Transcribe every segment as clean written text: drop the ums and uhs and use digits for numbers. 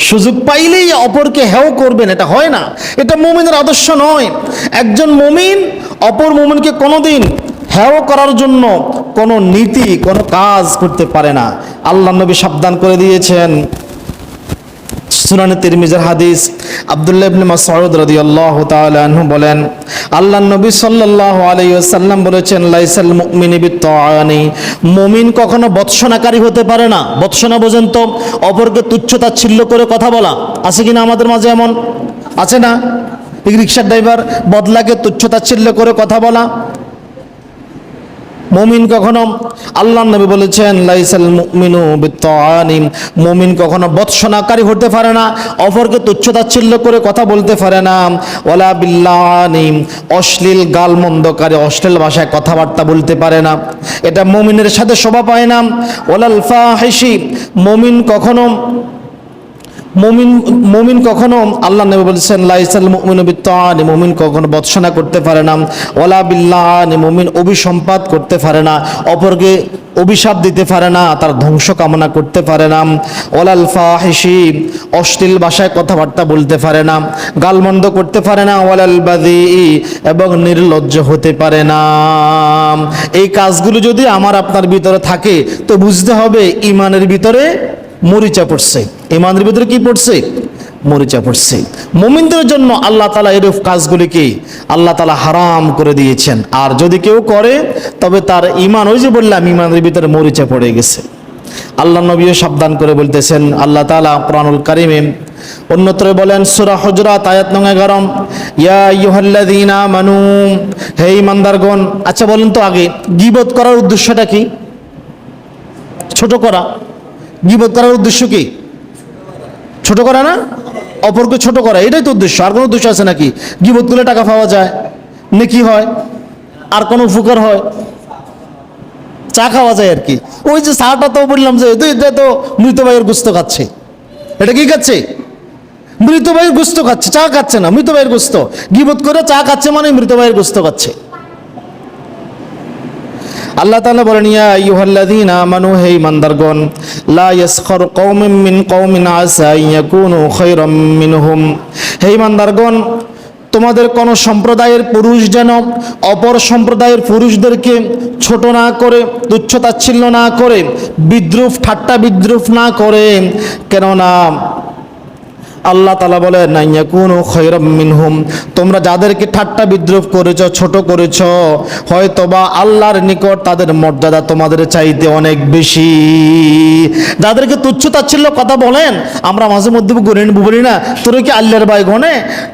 সুযোগ পাইলেই অপরকে হেয় করবেন, এটা হয় না, এটা মুমিনের আদর্শ নয়। একজন মুমিন অপর মুমিনকে কোনোদিন হেয় করার জন্য কোনো নীতি, কোনো কাজ করতে পারে না। আল্লাহ নবী সাবধান করে দিয়েছেন। সুনানে তিরমিজির হাদিস, আব্দুল্লাহ ইবনে মাসউদ রাদিয়াল্লাহু তাআলা আনহু বলেন, আল্লাহর নবী সাল্লাল্লাহু আলাইহি ওয়াসাল্লাম বলেছেন, লাইসাল মুমিনু বিত্তাআনি, মুমিন কখনো বৎসনাকারী হতে পারে না। বৎসনা বোঝেন তো, অপরকে তুচ্ছ-তাচ্ছিল্য করে কথা বলা। আছে কিনা আমাদের মাঝে এমন? আছে না? এই রিকশার ড্রাইভার বদলাকে তুচ্ছ-তাচ্ছিল্য করে কথা বলা। মুমিন কখনো, আল্লাহর নবী বলেছেন, লাইসাল মুমিনু বিত্তাআনি, মুমিন কখনো বৎসনাকারী হতে পারে না, অপরকে তুচ্ছ-তাচ্ছিল্য করে কথা বলতে পারে না। ওয়ালা বিল্লানি, অশ্লীল গালমন্দকারী, অশ্লীল ভাষায় কথাবার্তা বলতে পারে না, এটা মুমিনের সাথে শোভা পায় না। ওয়ালাল ফাহিশি, মুমিন কখনো আল্লাহ নবী বলেছেন, লাইসাল মুমিনু বিত্তাআনি, মুমিন কখনো বৎসনা করতে পারে না। ওয়ালা বিল্লানি, মুমিন অভিসম্পাত করতে পারে না, অপরকে অভিশাপ দিতে পারে না, তার ধ্বংস কামনা করতে পারে না। ওয়ালাল ফাহিশি, অশ্লীল ভাষায় কথাবার্তা বলতে পারে না, গালমন্দ করতে পারে না। ওয়ালাল বাযী, এবং নির্লজ্জ হতে পারে না। এই কাজগুলো যদি আমার আপনার ভিতরে থাকে তো বুঝতে হবে ঈমানের ভিতরে মরিচা পড়ছে। ঈমানের ভিতরে কি পড়ছে? মরিচা পড়ছে। মুমিনদের জন্য আল্লাহ তাআলা এরূপ কাজগুলিকে আল্লাহ তাআলা হারাম করে দিয়েছেন। আর যদি কেউ করে তবে তার ঈমান, ওই যে বললাম, ঈমানের ভিতরে মরিচা পড়ে গেছে। আল্লাহ নবীও সাবধান করে বলতেছেন। আল্লাহ তাআলা কোরআনুল কারীমে অন্যত্র বলেন, সূরা হুজরাত আয়াত নং 11, ইয়া আইয়ুহাল্লাযীনা আমানু, হে ঈমানদারগণ। আচ্ছা বলেন তো, আগে গীবত করার উদ্দেশ্যটা কি? ছোট করা। গীবত করার উদ্দেশ্য কি? ছোট করা না? অপরকে ছোট করা, এটাই তো উদ্দেশ্য। আর কোনো উদ্দেশ্য আছে নাকি? গীবত করলে টাকা পাওয়া যায়, নেকি হয়, আর কোনো উপকার হয়? চা খাওয়া যায় আর কি। ওই যে চাটা তো বললাম যে এটা তো মৃত ভাইয়ের গোস্ত খাচ্ছে। এটা কি খাচ্ছে? মৃত ভাইয়ের গোস্ত খাচ্ছে, চা খাচ্ছে না, মৃত ভাইয়ের গোস্ত। গীবত করে চা খাচ্ছে মানে মৃত ভাইয়ের গোস্ত খাচ্ছে। আল্লাহ তাআলা বলেন, ইয়া আইয়ুহাল্লাযীনা আমানু, হে ঈমানদারগণ, লা ইয়াসখার কওমিন মিন কওমিন আসা আইয়াকুনু খায়রাম মিনহুম, হে ঈমানদারগণ, তোমাদের কোন সম্প্রদায়ের পুরুষ যেন অপর সম্প্রদায়ের পুরুষদেরকে ছোট না করে, তুচ্ছ-তাচ্ছিল্য না করে, বিদ্রূপ ঠাট্টা বিদ্রূপ না করে। কেননা আল্লাহ তাআলা বলেন, ইয়াকুনু খায়রাম মিনহুম, তোমরা যাদেরকে ঠাট্টা বিদ্রূপ করেছ, ছোট করেছ, হয়তোবা আল্লাহর নিকট তাদের মর্যাদা তোমাদের চাইতে অনেক বেশি। যাদেরকে তুচ্ছ তাচ্ছিল্য কথা বলেন, আমরা মাঝে মধ্যে বলি না, তোর কি আল্লাহর ভাই গনে?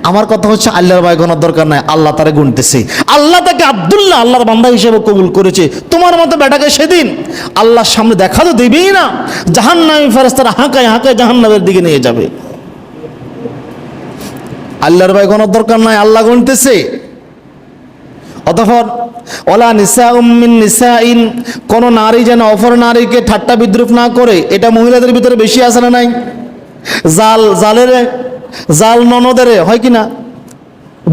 আমার কথা হচ্ছে, আল্লাহর ভাই গনার দরকার নাই, আল্লাহ তারে গুনতেছে। আল্লাহ তাকে আব্দুল্লাহ, আল্লাহর বান্দা হিসেবে কবুল করেছে। তোমার মতো বেটাকে সেদিন আল্লাহর সামনে দেখা তো দেবেই না, জাহান্নামী ফেরেশতারা হাঁকায় হাঁকায় জাহান্নামের দিকে নিয়ে যাবে। আল্লাহর ভাই গণার দরকার নাই, আল্লাহ গণতেছে। অতঃপর ওয়ালা নিসাউম মিন নিসাইন, কোন নারী যেন অপর নারীকে ঠাট্টা বিদ্রূপ না করে। এটা মহিলাদের ভিতরে বেশি আছে না নাই? জাল ননদের হয় কি না?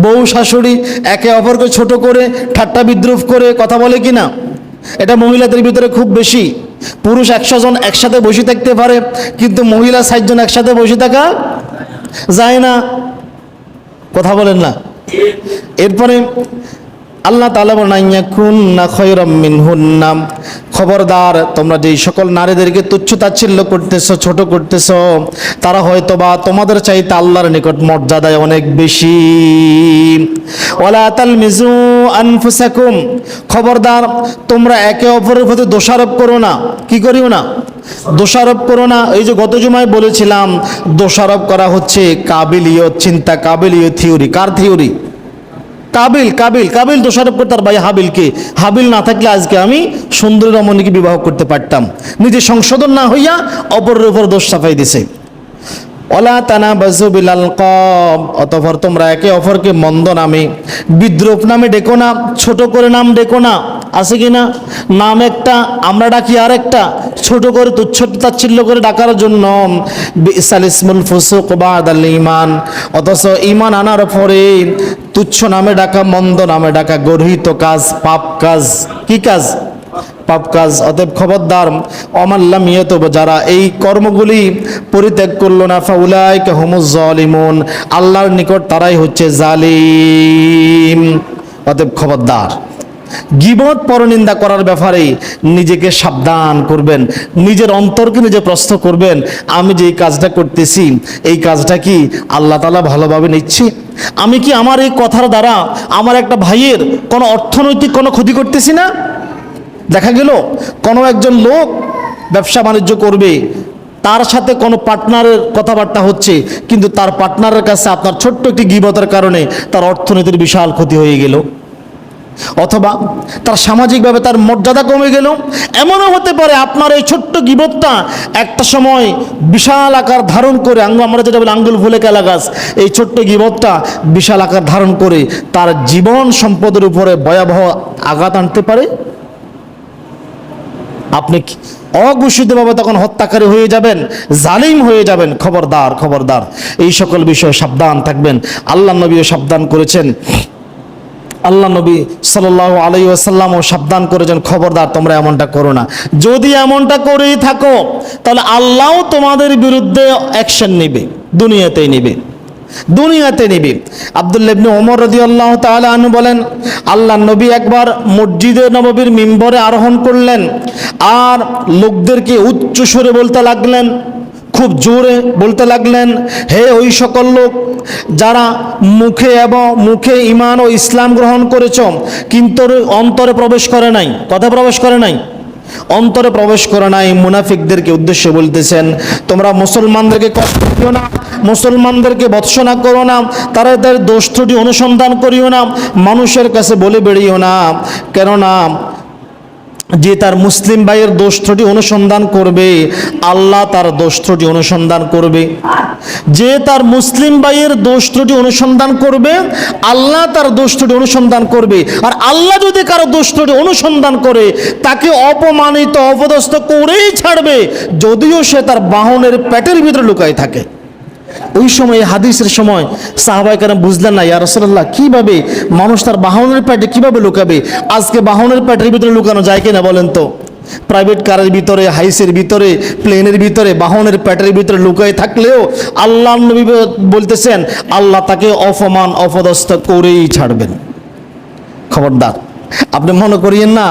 বউ শাশুড়ি একে অপরকে ছোট করে ঠাট্টা বিদ্রূপ করে কথা বলে কিনা? এটা মহিলাদের ভিতরে খুব বেশি। পুরুষ 100 জন একসাথে বসে থাকতে পারে, কিন্তু মহিলা 60 জন একসাথে বসে থাকা যায় না। কথা বলেন না? এরপরে আল্লাহ তাআলা বলেন, ইয়াকুননা খায়রাম মিনহুন্না, খবরদার, তোমরা যেই সকল নারীদেরকে তুচ্ছ-তাচ্ছিল্য করতেছো, ছোট করতেছো, তারা হয়তোবা তোমাদের চাইতে আল্লাহর নিকট মর্যাদায় অনেক বেশি। ওয়ালা তালমিজু আনফুসাকুম, খবরদার, তোমরা একে অপরের প্রতি দোষারোপ করো না। কি করিও না? দোষারোপ করো না। এই যে গত জুমায় বলেছিলাম, দোষারোপ করা হচ্ছে কাবিলিয়ত, চিন্তা কাবিলিয়ত থিওরি। কার থিওরি? কাবিল দোষারোপ করতে তার ভাই হাবিলকে। হাবিল না থাকলে আজকে আমি সুন্দরী রমণীকে বিবাহ করতে পারতাম। নিজে সংশোধন না হইয়া অপরের উপর দোষ চাপাই দিছে। ওয়ালা তানাবাজু বিল আলকাব, অতঃপর তোমরা একে অপরকে মন্দ নামে, বিদ্রূপ নামে ডেকো না, ছোট করে নাম ডেকো না। আছে কি না? নাম একটা, আমরা ডাকি আর একটা, ছোট করে তুচ্ছ-তাচ্ছিল্য করে ডাকার জন্য। বিসাল ইসমুল ফুসুক বাদাল ঈমান, অথচ ঈমান আনার পরে তুচ্ছ নামে ডাকা, মন্দ নামে ডাকা গর্হিত কাজ, পাপ কাজ। কি কাজ? পাপ কাজ। অতএব খবরদার, অমাল্লাম ইয়াতুব, যারা এই কর্মগুলি পরিত্যাগ করলো না, ফাউলাইকা হুমুজ জালিমুন, আল্লাহর নিকট তারাই হচ্ছে জালিম। অতএব খবরদার, গীবত পরনিন্দা করার ব্যাপারে নিজেকে সাবধান করবেন, নিজের অন্তরকে নিজে প্রশ্ন করবেন, আমি যে এই কাজটা করতেছি এই কাজটা কি আল্লাহ তাআলা ভালোভাবে নিচ্ছে? আমি কি আমার এই কথার দ্বারা আমার একটা ভাইয়ের কোনো অর্থনৈতিক কোনো ক্ষতি করতেছি না? দেখা গেল কোনো একজন লোক ব্যবসা বাণিজ্য করবে, তার সাথে কোনো পার্টনারের কথাবার্তা হচ্ছে, কিন্তু তার পার্টনারের কাছে আপনার ছোট্ট একটি গীবতের কারণে তার অর্থনীতির বিশাল ক্ষতি হয়ে গেল, অথবা তার সামাজিকভাবে তার মর্যাদা কমে গেল। এমনও হতে পারে আপনার এই ছোট্ট গীবতটা একটা সময় বিশাল আকার ধারণ করে, আমরা যেটা বলি আঙ্গুল ফুলে কেলা গাছ, এই ছোট্ট গীবতটা বিশাল আকার ধারণ করে তার জীবন সম্পদের উপরে ভয়াবহ আঘাত আনতে পারে। আপনি অঘোষিতভাবে তখন হত্যাকারী হয়ে যাবেন, জালিম হয়ে যাবেন। খবরদার, খবরদার, এই সকল বিষয়ে সাবধান থাকবেন। আল্লাহ নবীও সাবধান করেছেন, আল্লাহ নবী সাল্লাল্লাহু আলাইহি ওয়াসাল্লামও সাবধান করেছেন, খবরদার তোমরা এমনটা করো না। যদি এমনটা করেই থাকো তাহলে আল্লাহও তোমাদের বিরুদ্ধে অ্যাকশন নেবে, দুনিয়াতেই নেবে, দুনিয়াতে নেবে। আব্দুল্লাহ ইবনে ওমর রাদিয়াল্লাহু তাআলা আনহু বলেন, আল্লাহ নবী একবার মসজিদে নববীর মিম্বরে আরোহণ করলেন আর লোকদেরকে উচ্চ স্বরে বলতে লাগলেন, খুব জোরে বলতে লাগলেন, হে ওই সকল লোক যারা মুখে ঈমান ও ইসলাম গ্রহণ করেছ কিন্তু অন্তরে প্রবেশ করে নাই, কথা প্রবেশ করে নাই, অন্তরে প্রবেশ করে নাই, মুনাফিকদেরকে উদ্দেশ্যে বলতেছেন, তোমরা মুসলমানদেরকে কষ্ট দিও না, মুসলমানদেরকে ভৎসনা করো না, তাদের দোষ ত্রুটি অনুসন্ধান করিও না, মানুষের কাছে বলে বেড়িও না, কেননা যে তার মুসলিম ভাইয়ের দোষ ত্রুটি অনুসন্ধান করবে আল্লাহ তার দোষ ত্রুটি অনুসন্ধান করবে। যে তার মুসলিম ভাইয়ের দোষ ত্রুটি অনুসন্ধান করবে আল্লাহ তার দোষ ত্রুটি অনুসন্ধান করবে। আর আল্লাহ যদি কারো দোষ ত্রুটি অনুসন্ধান করে তাকে অপমানিত অপদস্থ করেই ছাড়বে, যদিও সে তার বাহনের পেটের ভিতরে লুকায় থাকে। ওই সময় হাদিসের সময় সাহাবায়ে কেরাম বুঝলেন না, ইয়া রাসূলুল্লাহ, কিভাবে মানুষ তার বাহনের পেটে কিভাবে লুকাবে? আজকে বাহনের পেটের ভিতরে লুকানো যায় কিনা বলেন তো? প্রাইভেট কারের ভিতরে, হাইসের ভিতরে, প্লেনের ভিতরে, বাহনের পেটের ভিতরে লুকায় থাকলেও আল্লাহ নবী বলতেছেন আল্লাহ তাকে অপমান অপদস্থ করেই ছাড়বেন। খবরদার, আপনি মনে করিয়েন না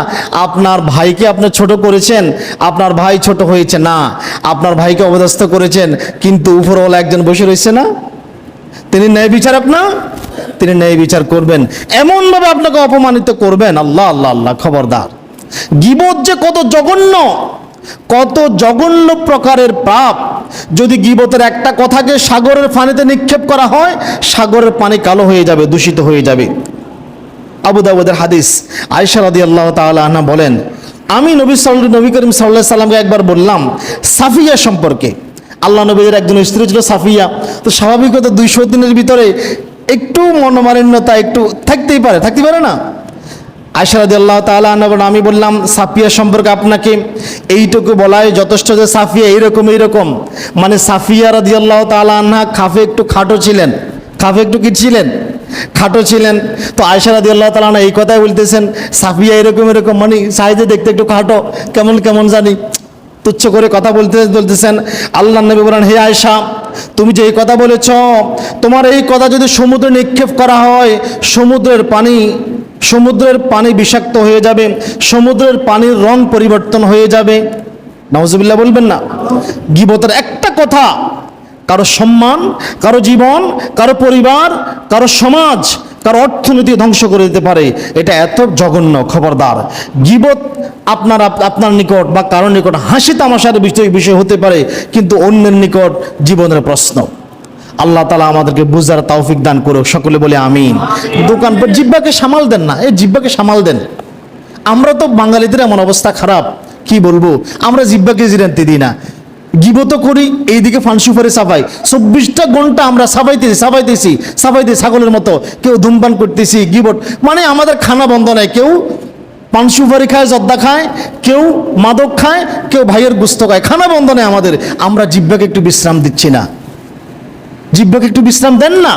আপনার ভাইকে আপনি ছোট করেছেন, আপনার ভাই ছোট হয়েছে না, আপনার ভাইকে অপদস্থ করেছেন, কিন্তু উপরওয়ালা একজন বসে রয়েছে না, তিনি ন্যায় বিচারক না, তিনি ন্যায় বিচার করবেন। এমনভাবে আপনাকে অপমানিত করবেন, আল্লাহ আল্লাহ আল্লাহ। খবরদার, গীবত যে কত জঘন্য, কত জঘন্য প্রকারের পাপ। যদি গীবতের একটা কথাকে সাগরের পানিতে নিক্ষেপ করা হয়, সাগরের পানি কালো হয়ে যাবে, দূষিত হয়ে যাবে। আবু দাউদের হাদিস, আয়েশা রাদিয়াল্লাহু তাআলা আনহা বলেন, আমি নবী করিম সাল্লাল্লাহু আলাইহি সাল্লামকে একবার বললাম সাফিয়া সম্পর্কে। আল্লাহ নবীর একজন স্ত্রী ছিল সাফিয়া, তো স্বাভাবিকত 200 দিনের ভিতরে একটু মনোমালিন্যতা একটু থাকতে পারে না? আয়েশা রাদিয়াল্লাহু তাআলা আনহা বলেন, আমি বললাম সাফিয়া সম্পর্কে আপনাকে এইটুকু বলাই যথেষ্ট যে সাফিয়া এইরকম, মানে সাফিয়া রাদিয়াল্লাহু তাআলা আনহা খাফে একটু খাটো ছিলেন, খাফে একটু কি ছিলেন? খাটো ছিলেন। তো আয়েশা রাদিয়াল্লাহু তাআলা এই কথাই বলতেছেন, সাফিয়া এরকম মানে সাইজে দেখতে একটু খাটো, কেমন জানি তুচ্ছ করে কথা বলতেছেন। আল্লাহ নবী বলেন, হে আয়েশা, তুমি যে এই কথা বলেছ, তোমার এই কথা যদি সমুদ্রে নিক্ষেপ করা হয়, সমুদ্রের পানি বিষাক্ত হয়ে যাবে, সমুদ্রের পানির রং পরিবর্তন হয়ে যাবে। নাউজুবিল্লাহ বলবেন না? গীবতের একটা কথা কারো সম্মান, কারো জীবন, কারো পরিবার, কারো সমাজ, কারো অর্থনীতি ধ্বংস করে দিতে পারে। এটা এত জঘন্য। খবরদার, গীবত আপনার নিকট বা কারো নিকট হাসি তামাশার বিষয় হতে পারে, কিন্তু অন্যের নিকট জীবনের প্রশ্ন। আল্লাহ তাআলা আমাদেরকে বুঝার তৌফিক দান করুক, সকলে বলে আমিন। দোকান পর জিহ্বাকে সামাল দেন না, এই জিহ্বাকে সামাল দেন। আমরা তো বাঙালিদের এমন অবস্থা খারাপ, কি বলবো, আমরা জিহ্বাকে জিরাতে দিই না, গীবত করি, এইদিকে ফানসুফারে সাফাই, 24টা ঘন্টা আমরা সাফাইতেছি ছাগলের মতো। কেউ ধূমপান করতেছি, গীবত, মানে আমাদের খানা বন্ধ নাই। কেউ পান সুপারি খায়, জর্দা খায়, কেউ মাদক খায়, কেউ ভাইয়ের গুস্ত খায়, খানা বন্ধ নেই আমাদের। আমরা জিহ্বাকে একটু বিশ্রাম দিচ্ছি না, জিহ্বাকে একটু বিশ্রাম দেন না।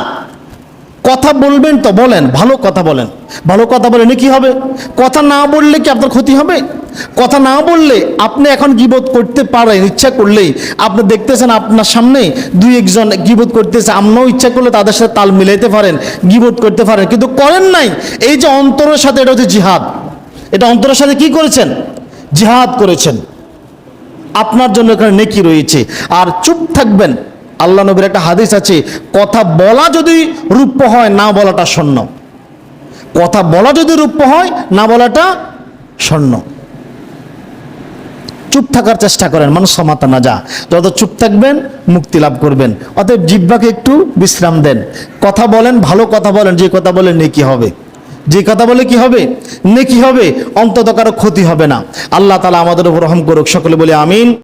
কথা বলবেন তো বলেন, ভালো কথা বলেন, ভালো কথা বলেন কি হবে? কথা না বললে কি আপনার ক্ষতি হবে? কথা না বললে আপনি এখন গীবত করতে পারেন, ইচ্ছা করলেই। আপনি দেখতেছেন আপনার সামনে দুই একজন গীবত করতেছে, আপনিও ইচ্ছা করলে তাদের সাথে তাল মিলাইতে পারেন, গীবত করতে পারেন, কিন্তু করেন নাই। এই যে অন্তরের সাথে, এটা হচ্ছে জিহাদ। এটা অন্তরের সাথে কি করেছেন? জিহাদ করেছেন। আপনার জন্য এখানে নেকি রয়েছে। আর চুপ থাকবেন। আল্লাহ নবীর একটা হাদিস আছে, কথা বলা যদি রূপ্য হয়, না বলাটা স্বর্ণ। কথা বলা যদি রূপ্য হয়, না বলাটা স্বর্ণ। চুপ থাকার চেষ্টা করেন, মানুষ সমাতা না যা। যত চুপ থাকবেন মুক্তি লাভ করবেন। অতএব জিহ্বাকে একটু বিশ্রাম দেন। কথা বলেন, ভালো কথা বলেন, যে কথা বলে নেকি হবে। যে কথা বলে কি হবে? নেকি হবে, অন্তত কারো ক্ষতি হবে না। আল্লাহ তাআলা আমাদের উপর রহম করুক। সকলে বলি আমিন।